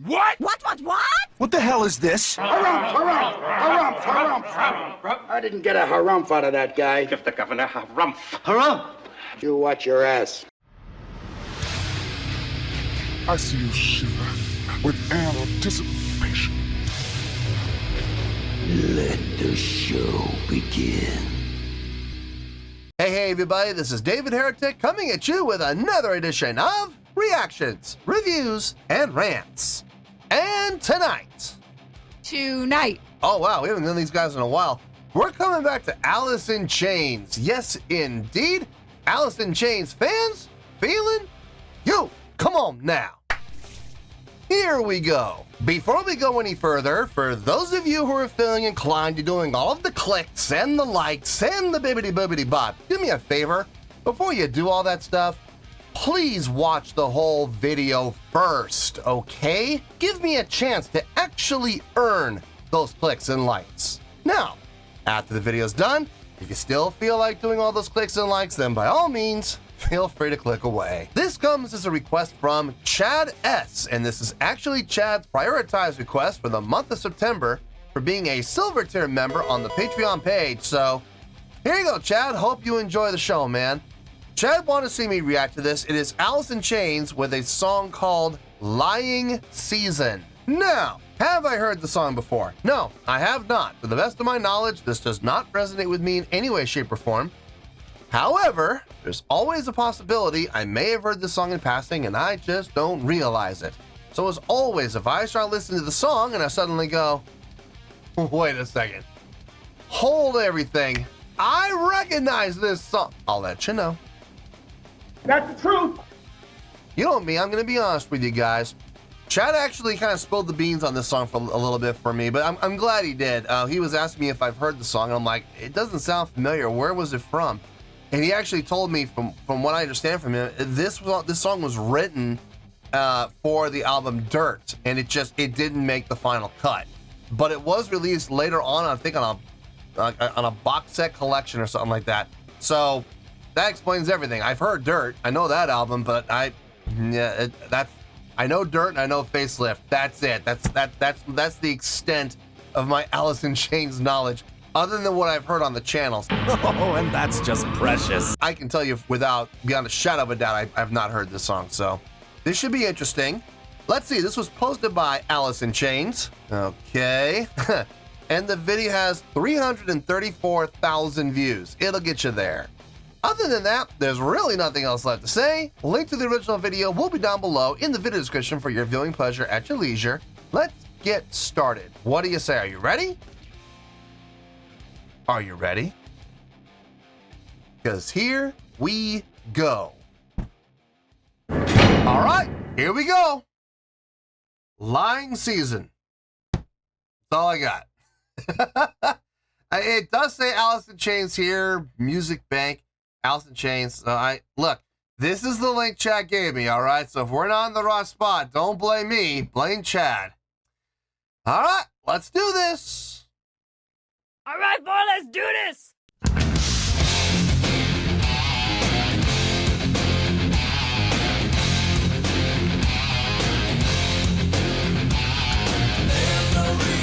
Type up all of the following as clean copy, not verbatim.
What? What? What the hell is this? Harumph. I didn't get a harumph out of that guy. Give the governor harumph. Harumph! You watch your ass. I see you shiver with anticipation. Let the show begin. Hey everybody, this is David Heretic coming at you with another edition of Reactions, Reviews, and Rants. And tonight... Oh wow, we haven't done these guys in a while. We're coming back to Alice in Chains. Yes, indeed. Alice in Chains fans, feeling you. Come on now. Here we go. Before we go any further, for those of you who are feeling inclined to doing all of the clicks and the likes and the bibbity bop, do me a favor. Before you do all that stuff, please watch the whole video first, okay? Give me a chance to actually earn those clicks and likes. Now, after the video's done, if you still feel like doing all those clicks and likes, then by all means, feel free to click away. This comes as a request from Chad S, and this is actually Chad's prioritized request for the month of September for being a silver tier member on the Patreon page. So here you go, Chad. Hope you enjoy the show, man. Chad wanted to see me react to this. It is Alice in Chains with a song called Lying Season. Now, have I heard the song before? No, I have not. To the best of my knowledge, this does not resonate with me in any way, shape, or form. However, there's always a possibility I may have heard this song in passing and I just don't realize it. So as always, if I start listening to the song and I suddenly go, wait a second, hold everything, I recognize this song, I'll let you know. That's the truth. You know me, I'm going to be honest with you guys. Chad actually kind of spilled the beans on this song for a little bit for me, but I'm glad he did. He was asking me if I've heard the song, and I'm like, it doesn't sound familiar. Where was it from? And he actually told me, from what I understand from him, this song was written for the album Dirt, and it didn't make the final cut. But it was released later on, I think on a box set collection or something like that. So that explains everything. I've heard Dirt, I know that album, but I know Dirt and I know Facelift. That's it. That's the extent of my Alice in Chains knowledge, other than what I've heard on the channels. Oh, and that's just precious. I can tell you beyond a shadow of a doubt, I've not heard this song, so this should be interesting. Let's see, this was posted by Alice in Chains. Okay. And the video has 334,000 views. It'll get you there. Other than that, there's really nothing else left to say. Link to the original video will be down below in the video description for your viewing pleasure at your leisure. Let's get started. What do you say? Are you ready? Are you ready? Because here we go. All right, here we go. Lying Season. That's all I got. It does say Alice in Chains here, Music Bank. Alice in Chains. Look, this is the link Chad gave me, all right? So if we're not in the right spot, don't blame me, blame Chad. All right, let's do this. All right, boy, let's do this. Away.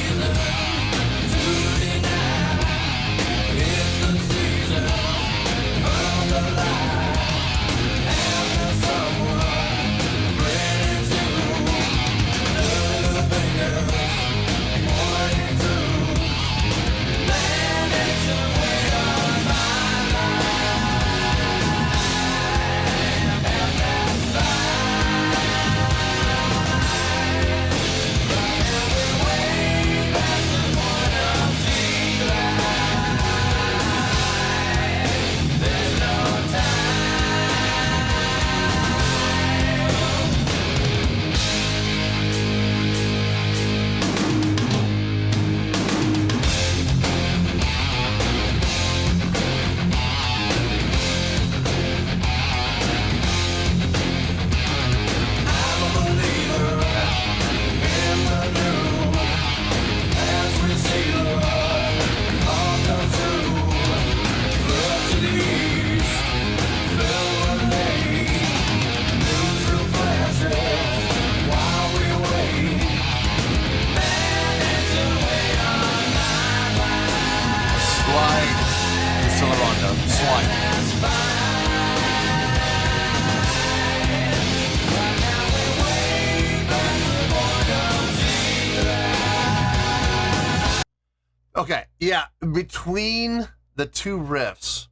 Okay, yeah, between the two riffs,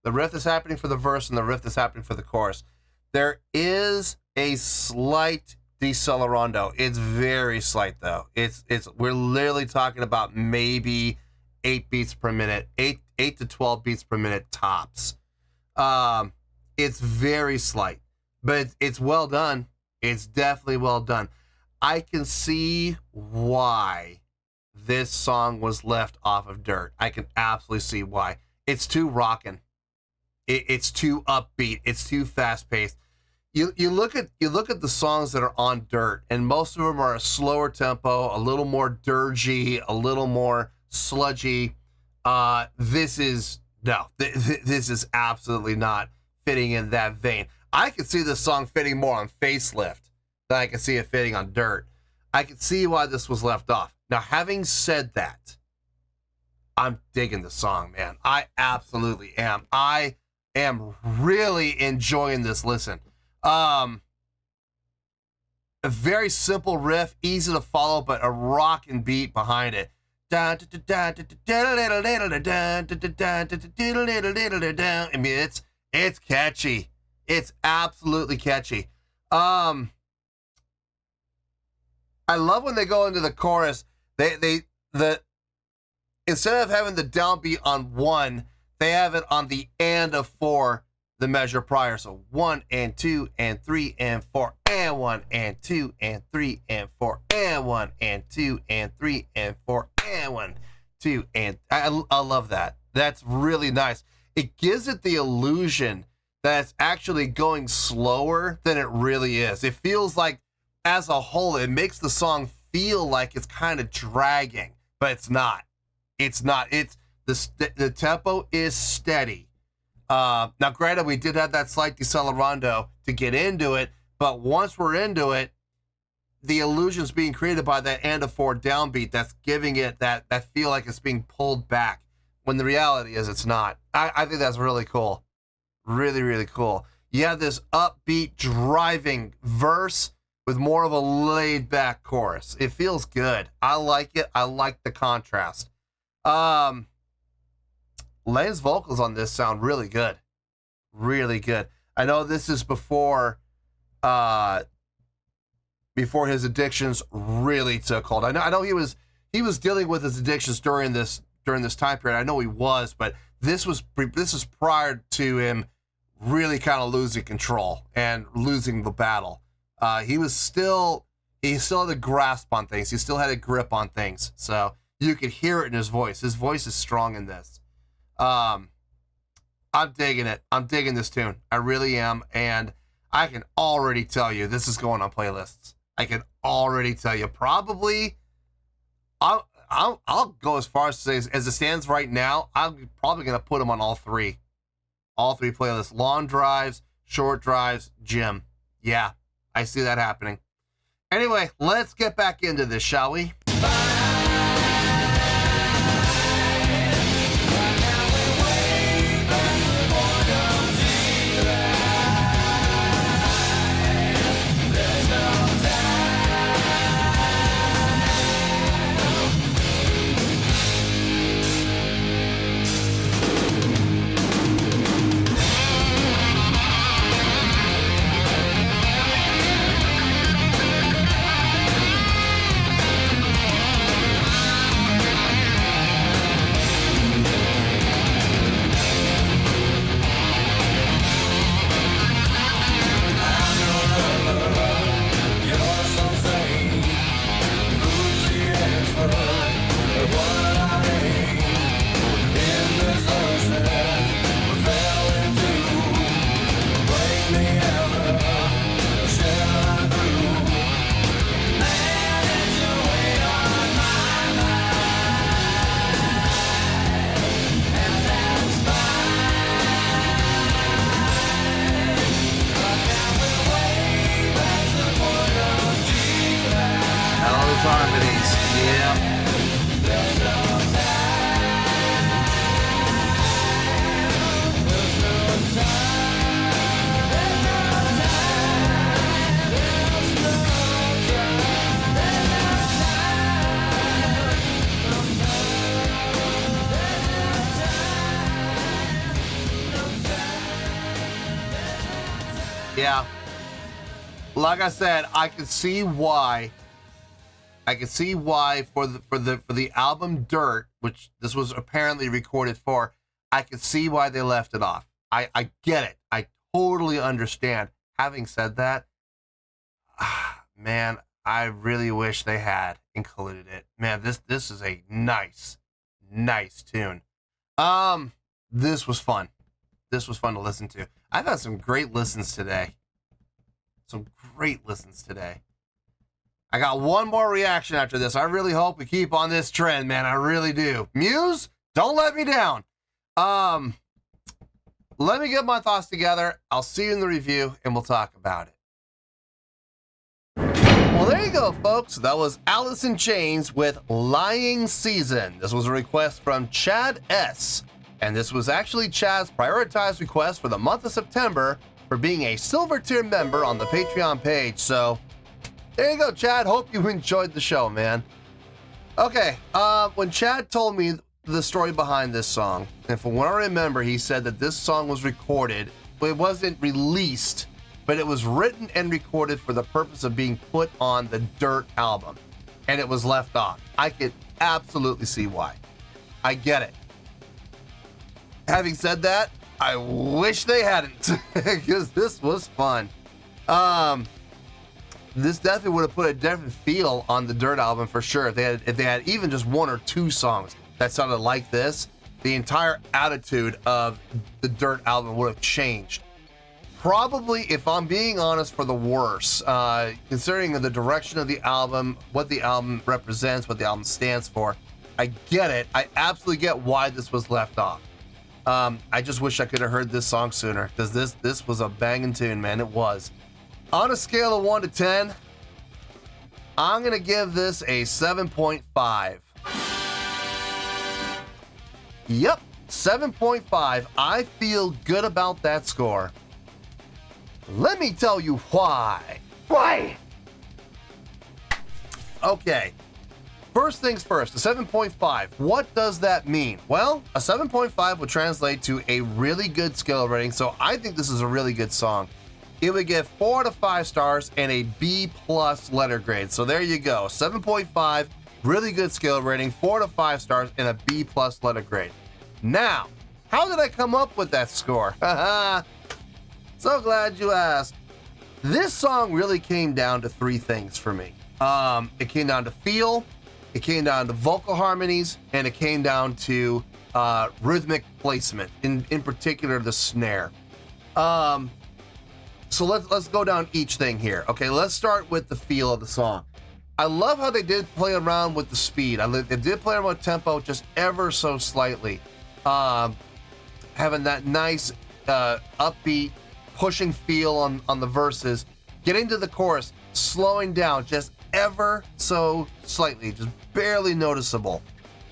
the riff that's happening for the verse and the riff that's happening for the chorus, there is a slight decelerando. It's very slight though. We're literally talking about maybe 8 beats per minute, 8 to 12 beats per minute tops. It's very slight, but it's well done. It's definitely well done. I can see why this song was left off of Dirt. I can absolutely see why. It's too rockin'. It's too upbeat. It's too fast paced. You look at the songs that are on Dirt, and most of them are a slower tempo, a little more dirgy, a little more sludgy. This is absolutely not fitting in that vein. I could see this song fitting more on Facelift than I could see it fitting on Dirt. I could see why this was left off. Now, having said that, I'm digging the song, man. I absolutely am. I am really enjoying this listen. A very simple riff, easy to follow, but a rockin' beat behind it. I mean, it's catchy. It's absolutely catchy. I love when they go into the chorus. Instead of having the downbeat on 1, they have it on the and of 4, the measure prior. So 1 and 2 and 3 and 4 and 1 and 2 and 3 and 4 and 1 and 2 and 3 and 4 and 1, 2 and I love that. That's really nice. It gives it the illusion that it's actually going slower than it really is. It feels like, as a whole, it makes the song feel like it's kind of dragging, but it's not. It's not. It's the tempo is steady. Now, granted, we did have that slight decelerando to get into it, but once we're into it, the illusion's being created by that and of 4 downbeat that's giving it that feel like it's being pulled back, when the reality is it's not. I think that's really cool. Really, really cool. You have this upbeat, driving verse with more of a laid-back chorus. It feels good. I like it. I like the contrast. Lane's vocals on this sound really good. Really good. I know this is before his addictions really took hold. I know he was dealing with his addictions during this time period. I know he was, but this is prior to him really kind of losing control and losing the battle. He still had a grasp on things. He still had a grip on things. So you could hear it in his voice. His voice is strong in this. I'm digging it. I'm digging this tune. I really am. And I can already tell you this is going on playlists. I can already tell you. Probably, I'll go as far as to say, as it stands right now, I'm probably going to put them on all three playlists: long drives, short drives, gym. Yeah, I see that happening. Anyway, let's get back into this, shall we? Yeah. Like I said, I can see why. I can see why for the album Dirt, which this was apparently recorded for, I can see why they left it off. I get it. I totally understand. Having said that, man, I really wish they had included it. Man, this is a nice tune. This was fun. This was fun to listen to. I've had some great listens today. I got one more reaction after this. I really hope we keep on this trend, man. I really do. Muse, don't let me down. Let me get my thoughts together. I'll see you in the review, and we'll talk about it. Well, there you go, folks. That was Alice in Chains with Lying Season. This was a request from Chad S. And this was actually Chad's prioritized request for the month of September for being a silver tier member on the Patreon page. So there you go, Chad. Hope you enjoyed the show, man. Okay, when Chad told me the story behind this song, and from what I remember, he said that this song was recorded, but it wasn't released, but it was written and recorded for the purpose of being put on the Dirt album, and it was left off. I could absolutely see why. I get it. Having said that, I wish they hadn't, because this was fun. This definitely would have put a different feel on the Dirt album for sure. If they had even just one or two songs that sounded like this, the entire attitude of the Dirt album would have changed. Probably, if I'm being honest, for the worse, considering the direction of the album, what the album represents, what the album stands for. I get it. I absolutely get why this was left off. I just wish I could have heard this song sooner, because this was a banging tune, man. It was. On a scale of 1 to 10, I'm going to give this a 7.5. Yep, 7.5. I feel good about that score. Let me tell you why. Why? Okay. First things first, a 7.5. What does that mean? Well, a 7.5 would translate to a really good skill rating, so I think this is a really good song. It would get 4 to 5 stars and a B+ letter grade. So there you go. 7.5, really good skill rating, 4 to 5 stars, and a B+ letter grade. Now, how did I come up with that score? So glad you asked. This song really came down to 3 things for me. It came down to feel, it came down to vocal harmonies, and it came down to rhythmic placement, in particular the snare. So let's go down each thing here. Okay, let's start with the feel of the song. I love how they did play around with the speed. They did play around with tempo just ever so slightly. Having that nice upbeat, pushing feel on the verses. Getting to the chorus, slowing down just ever so slightly, just barely noticeable.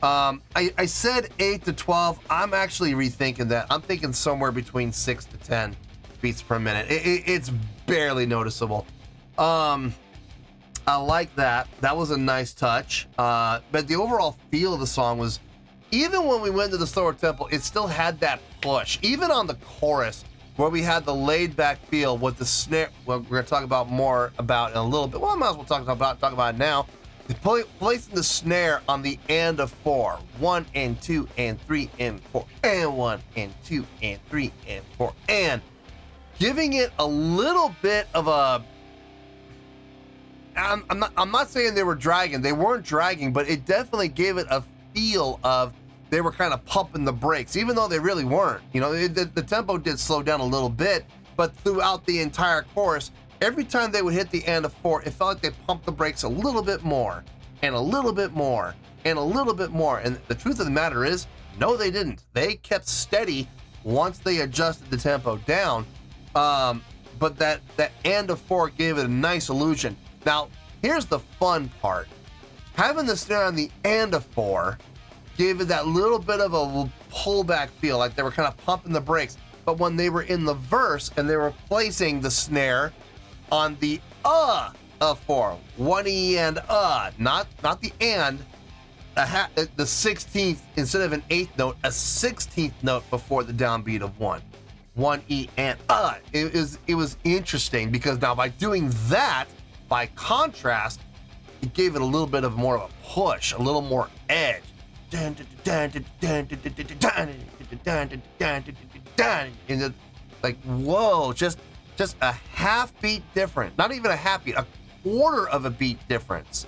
I said 8 to 12. I'm actually rethinking that. I'm thinking somewhere between 6 to 10 beats per minute. It's barely noticeable. I like that. That was a nice touch. But the overall feel of the song was, even when we went to the slower tempo, it still had that push. Even on the chorus, where we had the laid back feel with the snare, well, we're going to talk about more about in a little bit. Well, I might as well talk about it now. Placing the snare on the and of 4. 1 and 2 and 3 and 4. And 1 and 2 and 3 and 4. And giving it a little bit of a... I'm not saying they were dragging. They weren't dragging, but it definitely gave it a feel of they were kind of pumping the brakes, even though they really weren't. You know, the tempo did slow down a little bit, but throughout the entire chorus, every time they would hit the end of 4, it felt like they pumped the brakes a little bit more, and a little bit more, and a little bit more. And the truth of the matter is, no, they didn't. They kept steady once they adjusted the tempo down. But that end of 4 gave it a nice illusion. Now, here's the fun part. Having the snare on the end of 4 gave it that little bit of a pullback feel, like they were kind of pumping the brakes. But when they were in the verse and they were placing the snare on the of 4, 1E and not the and, the 16th, instead of an 8th note, a 16th note before the downbeat of 1. 1E and it was interesting because now by doing that, by contrast, it gave it a little bit of more of a push, a little more edge. And it's like, whoa, just a half beat different. Not even a half beat, a quarter of a beat difference.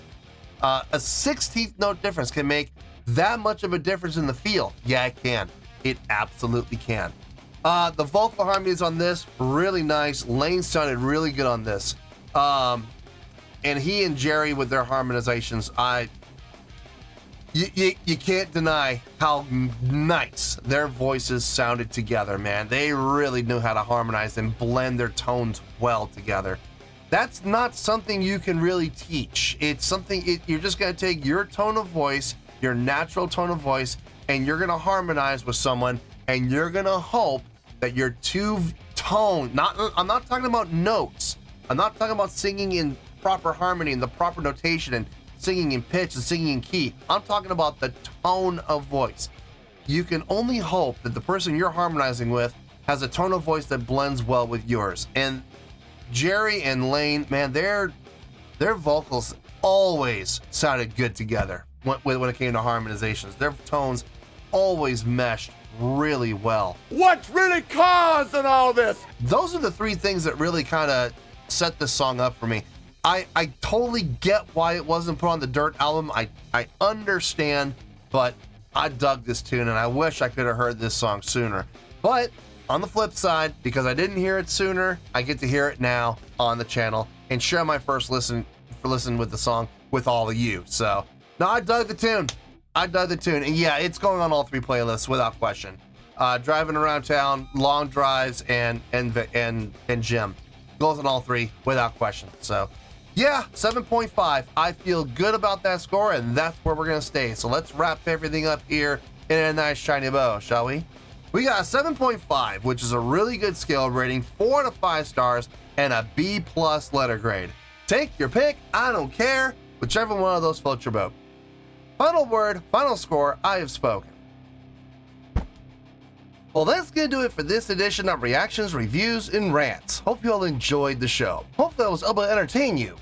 A 16th note difference can make that much of a difference in the feel. Yeah, it can. It absolutely can. The vocal harmonies on this, really nice. Lane sounded really good on this. And he and Jerry with their harmonizations, you can't deny how nice their voices sounded together, man. They really knew how to harmonize and blend their tones well together. That's not something you can really teach. It's something, you're just gonna take your tone of voice, your natural tone of voice, and you're gonna harmonize with someone, and you're gonna hope that your two tone, I'm not talking about notes. I'm not talking about singing in proper harmony and the proper notation and singing in pitch and singing in key. I'm talking about the tone of voice. You can only hope that the person you're harmonizing with has a tone of voice that blends well with yours. And Jerry and Lane, man, their vocals always sounded good together when it came to harmonizations. Their tones always meshed really well. What's really causing all this? Those are the three things that really kind of set this song up for me. I totally get why it wasn't put on the Dirt album. I understand, but I dug this tune and I wish I could have heard this song sooner. But on the flip side, because I didn't hear it sooner, I get to hear it now on the channel and share my first listen with the song with all of you. So, no, I dug the tune. And yeah, it's going on all three playlists without question. Driving around town, long drives, and gym. Goes on all three without question. So, yeah, 7.5. I feel good about that score, and that's where we're gonna stay. So let's wrap everything up here in a nice shiny bow, shall we? We got a 7.5, which is a really good scale rating, 4 out of 5 stars, and a B+ letter grade. Take your pick, I don't care, whichever one of those floats your boat. Final word, final score, I have spoken. Well, that's gonna do it for this edition of Reactions, Reviews, and Rants. Hope you all enjoyed the show. Hopefully I was able to entertain you.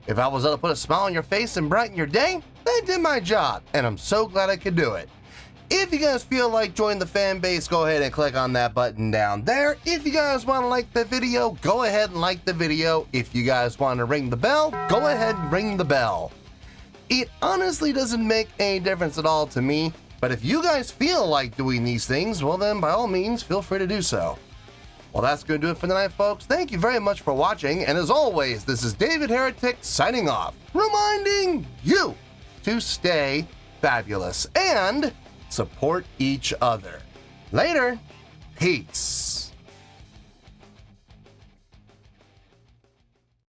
If I was able to put a smile on your face and brighten your day, then I did my job, and I'm so glad I could do it. If you guys feel like joining the fan base, go ahead and click on that button down there. If you guys want to like the video, go ahead and like the video. If you guys want to ring the bell, go ahead and ring the bell. It honestly doesn't make any difference at all to me, but if you guys feel like doing these things, well then by all means, feel free to do so. Well, that's going to do it for tonight, folks. Thank you very much for watching, and as always, this is David Heretic signing off, reminding you to stay fabulous and support each other. Later. Peace.